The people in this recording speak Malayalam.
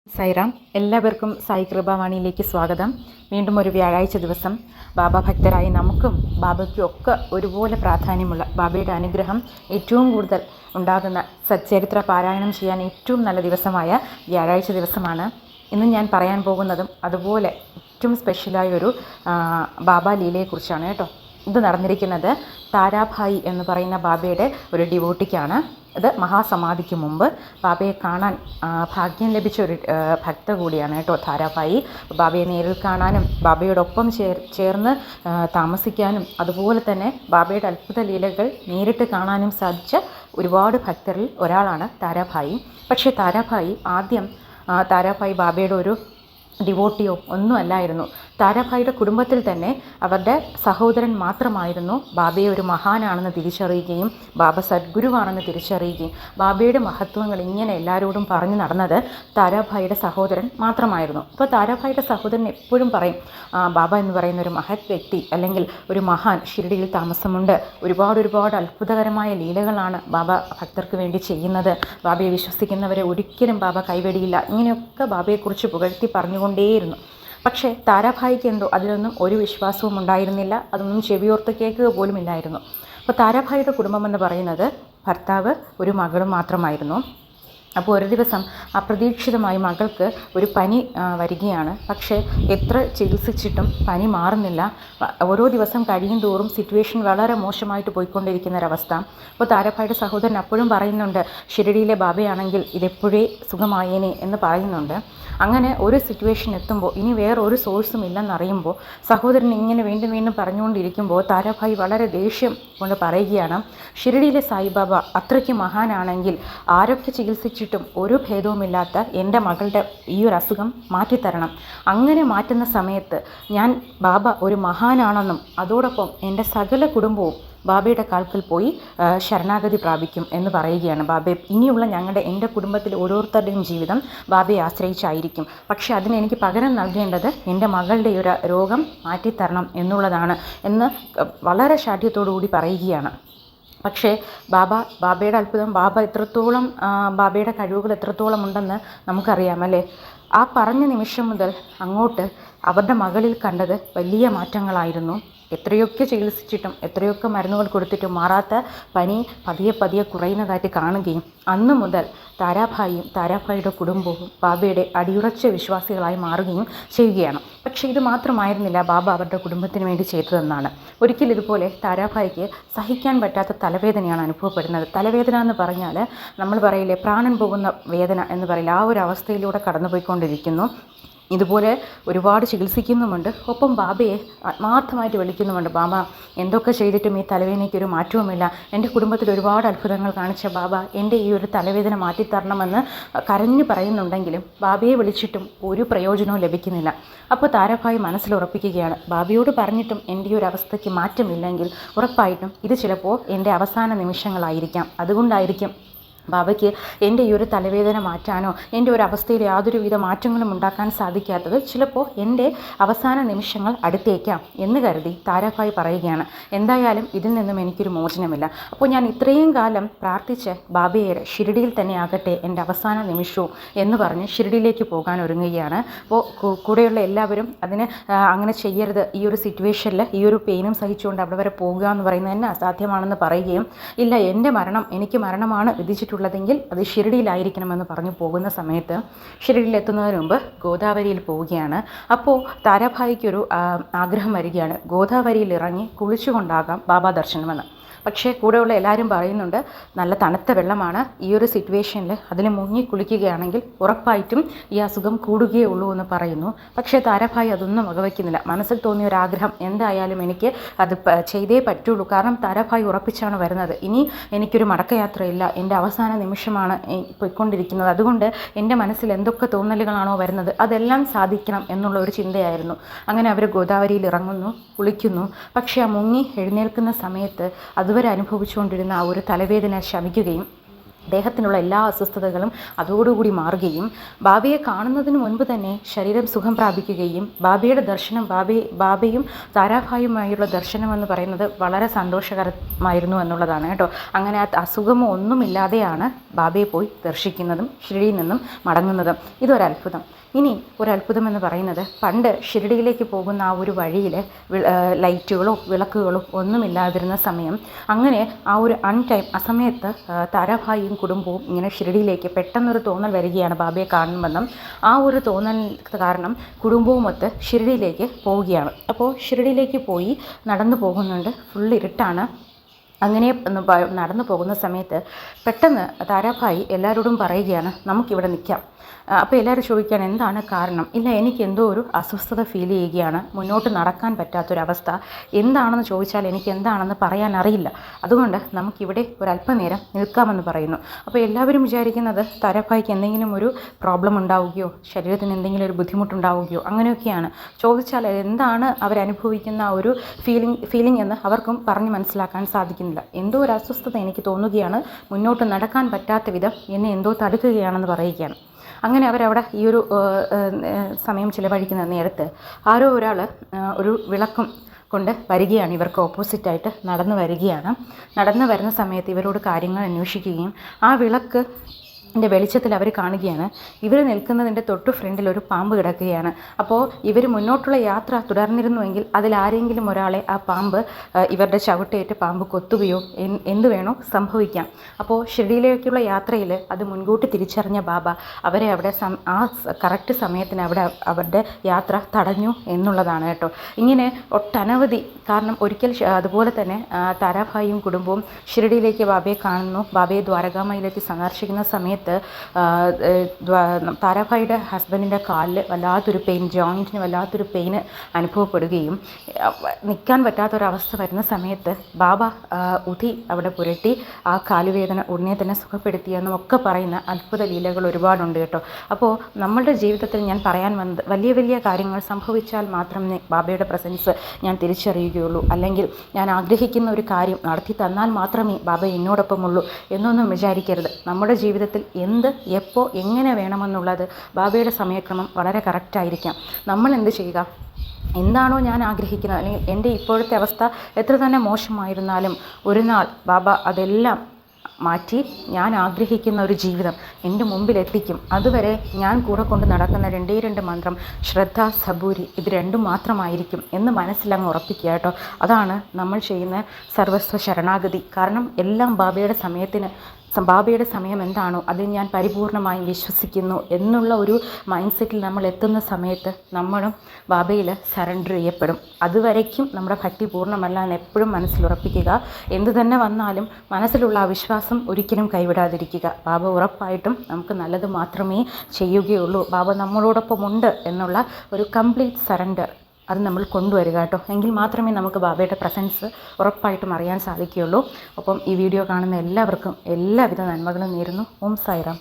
സൈറാം, എല്ലാവർക്കും സായി കൃപാവാണിയിലേക്ക് സ്വാഗതം. വീണ്ടും ഒരു വ്യാഴാഴ്ച ദിവസം ബാബ ഭക്തരായി നമുക്കും ബാബയ്ക്കും ഒക്കെ ഒരുപോലെ പ്രാധാന്യമുള്ള ബാബയുടെ അനുഗ്രഹം ഏറ്റവും കൂടുതൽ ഉണ്ടാകുന്ന സച്ചരിത്ര പാരായണം ചെയ്യാൻ ഏറ്റവും നല്ല ദിവസമായ വ്യാഴാഴ്ച ദിവസമാണ്. ഇന്ന് ഞാൻ പറയാൻ പോകുന്നതും അതുപോലെ ഏറ്റവും സ്പെഷ്യലായൊരു ബാബ ലീലയെക്കുറിച്ചാണ് കേട്ടോ. ഇത് നടന്നിരിക്കുന്നത് താരാഭായി എന്ന് പറയുന്ന ബാബയുടെ ഒരു ഡിവോട്ടിക്കാണ്. ഇത് മഹാസമാധിക്ക് മുമ്പ് ബാബയെ കാണാൻ ഭാഗ്യം ലഭിച്ച ഒരു ഭക്ത കൂടിയാണ് കേട്ടോ താരാഭായി. ബാബയെ നേരിൽ കാണാനും ബാബയോടൊപ്പം ചേർന്ന് താമസിക്കാനും അതുപോലെ തന്നെ ബാബയുടെ അത്ഭുത ലീലകൾ നേരിട്ട് കാണാനും സാധിച്ച ഒരുപാട് ഭക്തരിൽ ഒരാളാണ് താരാഭായി. പക്ഷേ താരാഭായി ബാബയുടെ ഒരു ഡിവോട്ടിയോ ഒന്നും അല്ലായിരുന്നു. താരാഭായിയുടെ കുടുംബത്തിൽ തന്നെ അവരുടെ സഹോദരൻ മാത്രമായിരുന്നു ബാബയെ ഒരു മഹാനാണെന്ന് തിരിച്ചറിയുകയും ബാബ സദ്ഗുരുവാണെന്ന് തിരിച്ചറിയുകയും ബാബയുടെ മഹത്വങ്ങൾ ഇങ്ങനെ എല്ലാവരോടും പറഞ്ഞു നടന്നത് താരാഭായിയുടെ സഹോദരൻ മാത്രമായിരുന്നു. അപ്പോൾ താരാഭായിയുടെ സഹോദരൻ എപ്പോഴും പറയും, ബാബ എന്ന് പറയുന്ന ഒരു മഹത് വ്യക്തി അല്ലെങ്കിൽ ഒരു മഹാൻ ഷിർഡിയിൽ താമസമുണ്ട്, ഒരുപാട് അത്ഭുതകരമായ ലീലകളാണ് ബാബ ഭക്തർക്ക് വേണ്ടി ചെയ്യുന്നത്, ബാബയെ വിശ്വസിക്കുന്നവരെ ഒരിക്കലും ബാബ കൈവെടിയില്ല, ഇങ്ങനെയൊക്കെ ബാബയെക്കുറിച്ച് പുകഴ്ത്തി പറഞ്ഞുകൊണ്ടേയിരുന്നു. പക്ഷേ താരാഭായിക്ക് എന്തോ അതിലൊന്നും ഒരു വിശ്വാസവും ഉണ്ടായിരുന്നില്ല, അതൊന്നും ചെവിയോർത്ത് കേൾക്കുക പോലും ഇല്ലായിരുന്നു. അപ്പോൾ താരാഭായിയുടെ കുടുംബമെന്ന് പറയുന്നത് ഭർത്താവ്, ഒരു മകളും മാത്രമായിരുന്നു. അപ്പോൾ ഒരു ദിവസം അപ്രതീക്ഷിതമായി മകൾക്ക് ഒരു പനി വരികയാണ്. പക്ഷേ എത്ര ചികിത്സിച്ചിട്ടും പനി മാറുന്നില്ല. ഓരോ ദിവസം കഴിയും തോറും സിറ്റുവേഷൻ വളരെ മോശമായിട്ട് പോയിക്കൊണ്ടിരിക്കുന്ന ഒരവസ്ഥ. അപ്പോൾ താരാഭായിയുടെ സഹോദരൻ അപ്പോഴും പറയുന്നുണ്ട്, ഷിരഡിയിലെ ബാബയാണെങ്കിൽ ഇതെപ്പോഴേ സുഖമായേനെ എന്ന് പറയുന്നുണ്ട്. അങ്ങനെ ഒരു സിറ്റുവേഷൻ എത്തുമ്പോൾ ഇനി വേറൊരു സോഴ്സും ഇല്ലെന്നറിയുമ്പോൾ സഹോദരൻ ഇങ്ങനെ വീണ്ടും പറഞ്ഞുകൊണ്ടിരിക്കുമ്പോൾ താരാഭായി വളരെ ദേഷ്യം കൊണ്ട് പറയുകയാണ്, ഷിരഡിയിലെ സായിബാബ അത്രയ്ക്ക് മഹാനാണെങ്കിൽ ആരൊക്കെ ചികിത്സിച്ചിട്ടും ഒരു ഭേദവുമില്ലാത്ത എൻ്റെ മകളുടെ ഈ ഒരു അസുഖം മാറ്റിത്തരണം. അങ്ങനെ മാറ്റുന്ന സമയത്ത് ഞാൻ ബാബ ഒരു മഹാനാണെന്നും അതോടൊപ്പം എൻ്റെ സകല കുടുംബവും ബാബയുടെ കാൽക്കൽ പോയി ശരണാഗതി പ്രാപിക്കും എന്ന് പറയുകയാണ്. ഇനിയുള്ള എൻ്റെ കുടുംബത്തിൽ ഓരോരുത്തരുടെയും ജീവിതം ബാബയെ ആശ്രയിച്ചായിരിക്കും. പക്ഷേ അതിന് എനിക്ക് പകരം നൽകേണ്ടത് എൻ്റെ മകളുടെ ഒരു രോഗം മാറ്റിത്തരണം എന്ന് വളരെ ശാഠ്യത്തോടുകൂടി പറയുകയാണ്. പക്ഷേ ബാബയുടെ അത്ഭുതം, ബാബയുടെ കഴിവുകൾ എത്രത്തോളം ഉണ്ടെന്ന് നമുക്കറിയാമല്ലേ. ആ പറഞ്ഞ നിമിഷം മുതൽ അങ്ങോട്ട് അവരുടെ മകളിൽ കണ്ടത് വലിയ മാറ്റങ്ങളായിരുന്നു. എത്രയൊക്കെ ചികിത്സിച്ചിട്ടും എത്രയൊക്കെ മരുന്നുകൾ കൊടുത്തിട്ടും മാറാത്ത പനി പതിയെ കുറയുന്നതായിട്ട് കാണുകയും അന്നു മുതൽ താരാഭായിയുടെ കുടുംബവും ബാബയുടെ അടിയുറച്ച വിശ്വാസികളായി മാറുകയും ചെയ്യുകയാണ്. പക്ഷേ ഇത് മാത്രമായിരുന്നില്ല ബാബ അവരുടെ കുടുംബത്തിന് വേണ്ടി ചെയ്തതെന്നാണ്. ഒരിക്കൽ ഇതുപോലെ താരാഭായിക്ക് സഹിക്കാൻ പറ്റാത്ത തലവേദനയാണ് അനുഭവപ്പെടുന്നത്. തലവേദന എന്ന് പറഞ്ഞാൽ നമ്മൾ പറയില്ലേ, പ്രാണൻ പോകുന്ന വേദന എന്ന് പറയില്ല, ആ ഒരു അവസ്ഥയിലൂടെ കടന്നുപോയിക്കൊണ്ടിരിക്കുന്നു. ഇതുപോലെ ഒരുപാട് ചികിത്സിക്കുന്നുമുണ്ട്, ഒപ്പം ബാബയെ ആത്മാർത്ഥമായിട്ട് വിളിക്കുന്നുമുണ്ട്. ബാബ എന്തൊക്കെ ചെയ്തിട്ടും ഈ തലവേദനയ്ക്കൊരു മാറ്റവുമില്ല, എൻ്റെ കുടുംബത്തിൽ ഒരുപാട് അത്ഭുതങ്ങൾ കാണിച്ച ബാബ എൻ്റെ ഈ ഒരു തലവേദന മാറ്റിത്തരണമെന്ന് കരഞ്ഞു പറയുന്നുണ്ടെങ്കിലും ബാബയെ വിളിച്ചിട്ടും ഒരു പ്രയോജനവും ലഭിക്കുന്നില്ല. അപ്പോൾ താരാഭായി മനസ്സിലുറപ്പിക്കുകയാണ്, ബാബയോട് പറഞ്ഞിട്ടും എൻ്റെ ഈ ഒരു അവസ്ഥയ്ക്ക് മാറ്റമില്ലെങ്കിൽ ഉറപ്പായിട്ടും ഇത് ചിലപ്പോൾ എൻ്റെ അവസാന നിമിഷങ്ങളായിരിക്കാം. അതുകൊണ്ടായിരിക്കും ബാബയ്ക്ക് എൻ്റെ ഈ ഒരു തലവേദന മാറ്റാനോ എൻ്റെ ഒരു അവസ്ഥയിൽ യാതൊരുവിധ മാറ്റങ്ങളും ഉണ്ടാക്കാൻ സാധിക്കാത്തത്. ചിലപ്പോൾ എൻ്റെ അവസാന നിമിഷങ്ങൾ അടുത്തേക്കാം എന്ന് കരുതി താരാഭായി പറയുകയാണ്, എന്തായാലും ഇതിൽ നിന്നും എനിക്കൊരു മോചനമില്ല. അപ്പോൾ ഞാൻ ഇത്രയും കാലം പ്രാർത്ഥിച്ച് ബാബയെ ഷിരഡിയിൽ തന്നെ ആകട്ടെ എൻ്റെ അവസാന നിമിഷവും എന്ന് പറഞ്ഞ് ഷിരഡിയിലേക്ക് പോകാൻ ഒരുങ്ങുകയാണ്. അപ്പോൾ കൂടെയുള്ള എല്ലാവരും അങ്ങനെ ചെയ്യരുത്, ഈ ഒരു സിറ്റുവേഷനിൽ ഈ ഒരു പെയിനും സഹിച്ചുകൊണ്ട് അവിടെ വരെ പോകുക എന്ന് പറയുന്നത് തന്നെ അസാധ്യമാണെന്ന് പറയുകയും, ഇല്ല എനിക്ക് മരണമാണ് വിധിച്ചിട്ടുള്ളതെങ്കിൽ അത് ഷിരഡിയിലായിരിക്കണമെന്ന് പറഞ്ഞു പോകുന്ന സമയത്ത് ഷിരഡിയിൽ എത്തുന്നതിന് മുമ്പ് ഗോദാവരിയിൽ പോവുകയാണ്. അപ്പോൾ താരാഭായിക്കൊരു ആഗ്രഹം വരികയാണ്, ഗോദാവരിയിൽ ഇറങ്ങി കുളിച്ചുകൊണ്ടാകാം ബാബാ ദർശനമെന്ന്. പക്ഷേ കൂടെയുള്ള എല്ലാവരും പറയുന്നുണ്ട്, നല്ല തണുത്ത വെള്ളമാണ്, ഈ ഒരു സിറ്റുവേഷനിൽ അതിൽ മുങ്ങി കുളിക്കുകയാണെങ്കിൽ ഉറപ്പായിട്ടും ഈ അസുഖം കൂടുകയേ ഉള്ളൂ എന്ന് പറയുന്നു. പക്ഷേ താരാഭായി അതൊന്നും വകവയ്ക്കുന്നില്ല. മനസ്സിൽ തോന്നിയ ഒരു ആഗ്രഹം എന്തായാലും എനിക്ക് അത് ചെയ്തേ പറ്റുള്ളൂ. കാരണം താരാഭായി ഉറപ്പിച്ചാണ് വരുന്നത്, ഇനി എനിക്കൊരു മടക്കയാത്രയില്ല, എൻ്റെ അവസാന നിമിഷമാണ് പോയിക്കൊണ്ടിരിക്കുന്നത്. അതുകൊണ്ട് എൻ്റെ മനസ്സിൽ എന്തൊക്കെ തോന്നലുകളാണോ വരുന്നത് അതെല്ലാം സാധിക്കണം എന്നുള്ള ഒരു ചിന്തയായിരുന്നു. അങ്ങനെ അവർ ഗോദാവരിയിൽ ഇറങ്ങുന്നു, കുളിക്കുന്നു. പക്ഷേ ആ മുങ്ങി എഴുന്നേൽക്കുന്ന സമയത്ത് അതുവരെ അനുഭവിച്ചുകൊണ്ടിരുന്ന ആ ഒരു തലവേദന ശമിക്കുകയും ദേഹത്തിനുള്ള എല്ലാ അസ്വസ്ഥതകളും അതോടുകൂടി മാറുകയും ബാബയെ കാണുന്നതിന് മുൻപ് തന്നെ ശരീരം സുഖം പ്രാപിക്കുകയും ബാബയുടെ ദർശനം ബാബയും താരാഭായുമായുള്ള ദർശനമെന്ന് പറയുന്നത് വളരെ സന്തോഷകരമായിരുന്നു എന്നുള്ളതാണ് കേട്ടോ. അങ്ങനെ അസുഖമോ ഒന്നുമില്ലാതെയാണ് ബാബയെ പോയി ദർശിക്കുന്നതും ഷിരഡിയിൽ നിന്നും മടങ്ങുന്നതും. ഇതൊരത്ഭുതം. ഇനി ഒരത്ഭുതം എന്ന് പറയുന്നത്, പണ്ട് ഷിരഡിയിലേക്ക് പോകുന്ന ആ ഒരു വഴിയിൽ ലൈറ്റുകളോ വിളക്കുകളോ ഒന്നുമില്ലാതിരുന്ന സമയം, അങ്ങനെ ആ ഒരു ആ സമയത്ത് താരാഭായിയും കുടുംബവും ഇങ്ങനെ ഷിരഡിയിലേക്ക് പെട്ടെന്നൊരു തോന്നൽ വരികയാണ് ബാബയെ കാണുമെന്നും. ആ ഒരു തോന്നൽ കാരണം കുടുംബവുമൊത്ത് ഷിരഡിയിലേക്ക് പോവുകയാണ്. അപ്പോൾ ഷിരഡിയിലേക്ക് പോയി നടന്നു പോകുന്നുണ്ട്. ഫുൾ ഇരുട്ടാണ്. അങ്ങനെ നടന്നു പോകുന്ന സമയത്ത് പെട്ടെന്ന് താരാഭായി എല്ലാവരോടും പറയുകയാണ്, നമുക്കിവിടെ നിൽക്കാം. അപ്പോൾ എല്ലാവരും ചോദിക്കുകയാണ് എന്താണ് കാരണം. ഇല്ല, എനിക്ക് എന്തോ ഒരു അസ്വസ്ഥത ഫീൽ ചെയ്യുകയാണ്, മുന്നോട്ട് നടക്കാൻ പറ്റാത്തൊരവസ്ഥ. എന്താണെന്ന് ചോദിച്ചാൽ എനിക്ക് എന്താണെന്ന് പറയാൻ അറിയില്ല, അതുകൊണ്ട് നമുക്കിവിടെ ഒരല്പനേരം നിൽക്കാമെന്ന് പറയുന്നു. അപ്പോൾ എല്ലാവരും വിചാരിക്കുന്നത് താരാഭായിക്ക് എന്തെങ്കിലും ഒരു പ്രോബ്ലം ഉണ്ടാവുകയോ ശരീരത്തിന് എന്തെങ്കിലും ഒരു ബുദ്ധിമുട്ടുണ്ടാവുകയോ അങ്ങനെയൊക്കെയാണ്. ചോദിച്ചാൽ എന്താണ് അവരനുഭവിക്കുന്ന ഒരു ഫീലിംഗ് എന്ന് അവർക്കും പറഞ്ഞ് മനസ്സിലാക്കാൻ സാധിക്കുന്നില്ല. എന്തോ ഒരു അസ്വസ്ഥത എനിക്ക് തോന്നുകയാണ്, മുന്നോട്ട് നടക്കാൻ പറ്റാത്ത വിധം എന്നെ എന്തോ തടുക്കുകയാണെന്ന് പറയുകയാണ്. അങ്ങനെ അവരവിടെ ഈ ഒരു സമയം ചിലവഴിക്കുന്ന നേരത്ത് ആരോ ഒരാൾ ഒരു വിളക്കും കൊണ്ട് വരികയാണ്. ഇവർക്ക് ഓപ്പോസിറ്റായിട്ട് നടന്നു വരികയാണ്. നടന്നു വരുന്ന സമയത്ത് ഇവരോട് കാര്യങ്ങൾ അന്വേഷിക്കുകയും ആ വിളക്ക് വെളിച്ചത്തിൽ അവർ കാണുകയാണ്, ഇവർ നിൽക്കുന്നതിൻ്റെ തൊട്ടു ഫ്രണ്ടിൽ ഒരു പാമ്പ് കിടക്കുകയാണ്. അപ്പോൾ ഇവർ മുന്നോട്ടുള്ള യാത്ര തുടർന്നിരുന്നുവെങ്കിൽ അതിലാരെങ്കിലും ഒരാളെ ആ പാമ്പ് ഇവരുടെ ചവിട്ടേറ്റ് പാമ്പ് കൊത്തുകയോ എന്ത് വേണോ സംഭവിക്കാം. അപ്പോൾ ഷിരഡിയിലേക്കുള്ള യാത്രയിൽ അത് മുൻകൂട്ടി തിരിച്ചറിഞ്ഞ ബാബ അവരെ അവിടെ ആ കറക്റ്റ് സമയത്തിന് അവിടെ അവരുടെ യാത്ര തടഞ്ഞു എന്നുള്ളതാണ് കേട്ടോ. ഇങ്ങനെ ഒട്ടനവധി, കാരണം ഒരിക്കൽ അതുപോലെ തന്നെ താരാഭായിയും കുടുംബവും ഷിരഡിയിലേക്ക് ബാബയെ കാണുന്നു. ബാബയെ ദ്വാരകാമയിലേക്ക് സന്ദർശിക്കുന്ന സമയത്ത് താരാഭായിയുടെ ഹസ്ബൻഡിൻ്റെ കാലിൽ വല്ലാത്തൊരു പെയിൻ, ജോയിൻറ്റിന് വല്ലാത്തൊരു പെയിന് അനുഭവപ്പെടുകയും നിൽക്കാൻ പറ്റാത്തൊരവസ്ഥ വരുന്ന സമയത്ത് ബാബ ഉതി അവിടെ പുരട്ടി ആ കാലുവേദന ഉടനെ തന്നെ സുഖപ്പെടുത്തിയെന്നും ഒക്കെ പറയുന്ന അത്ഭുത ലീലകൾ ഒരുപാടുണ്ട് കേട്ടോ. അപ്പോൾ നമ്മളുടെ ജീവിതത്തിൽ ഞാൻ പറയാൻ വന്നത്, വലിയ വലിയ കാര്യങ്ങൾ സംഭവിച്ചാൽ മാത്രമേ ബാബയുടെ പ്രസൻസ് ഞാൻ തിരിച്ചറിയുകയുള്ളൂ, അല്ലെങ്കിൽ ഞാൻ ആഗ്രഹിക്കുന്ന ഒരു കാര്യം നടത്തി തന്നാൽ മാത്രമേ ബാബ എന്നോടൊപ്പമുള്ളൂ എന്നൊന്നും വിചാരിക്കരുത്. നമ്മുടെ ജീവിതത്തിൽ എന്ത് എപ്പോൾ എങ്ങനെ വേണമെന്നുള്ളത് ബാബയുടെ സമയക്രമം വളരെ കറക്റ്റായിരിക്കാം. നമ്മൾ എന്ത് ചെയ്യുക, എന്താണോ ഞാൻ ആഗ്രഹിക്കുന്നത്, അല്ലെങ്കിൽ എൻ്റെ ഇപ്പോഴത്തെ അവസ്ഥ എത്ര തന്നെ മോശമായിരുന്നാലും ഒരു നാൾ ബാബ അതെല്ലാം മാറ്റി ഞാൻ ആഗ്രഹിക്കുന്ന ഒരു ജീവിതം എൻ്റെ മുമ്പിലെത്തിക്കും. അതുവരെ ഞാൻ കൂടെ കൊണ്ട് നടക്കുന്ന രണ്ട് മന്ത്രം ശ്രദ്ധ, സബൂരി, ഇത് രണ്ടും മാത്രമായിരിക്കും എന്ന് മനസ്സിലങ്ങ് ഉറപ്പിക്കുക കേട്ടോ. അതാണ് നമ്മൾ ചെയ്യുന്ന സർവസ്വ ശരണാഗതി. കാരണം എല്ലാം ബാബയുടെ സമയം എന്താണോ അതിൽ ഞാൻ പരിപൂർണമായും വിശ്വസിക്കുന്നു എന്നുള്ള ഒരു മൈൻഡ് സെറ്റിൽ നമ്മൾ എത്തുന്ന സമയത്ത് നമ്മളും ബാബയിൽ സറണ്ടർ ചെയ്യപ്പെടും. അതുവരയ്ക്കും നമ്മുടെ ഭക്തി പൂർണ്ണമല്ല എന്ന് എപ്പോഴും മനസ്സിലുറപ്പിക്കുക. എന്തു തന്നെ വന്നാലും മനസ്സിലുള്ള ആ വിശ്വാസം ഒരിക്കലും കൈവിടാതിരിക്കുക. ബാബ ഉറപ്പായിട്ടും നമുക്ക് നല്ലത് മാത്രമേ ചെയ്യുകയുള്ളൂ. ബാബ നമ്മളോടൊപ്പമുണ്ട് എന്നുള്ള ഒരു കംപ്ലീറ്റ് സറണ്ടർ അത് നമ്മൾ കൊണ്ടുവരിക കേട്ടോ. എങ്കിൽ മാത്രമേ നമുക്ക് ബാബയുടെ പ്രസൻസ് ഉറപ്പായിട്ടും അറിയാൻ സാധിക്കുകയുള്ളൂ. അപ്പം ഈ വീഡിയോ കാണുന്ന എല്ലാവർക്കും എല്ലാവിധ നന്മകളും നേരുന്നു. ഓം സായിറാം.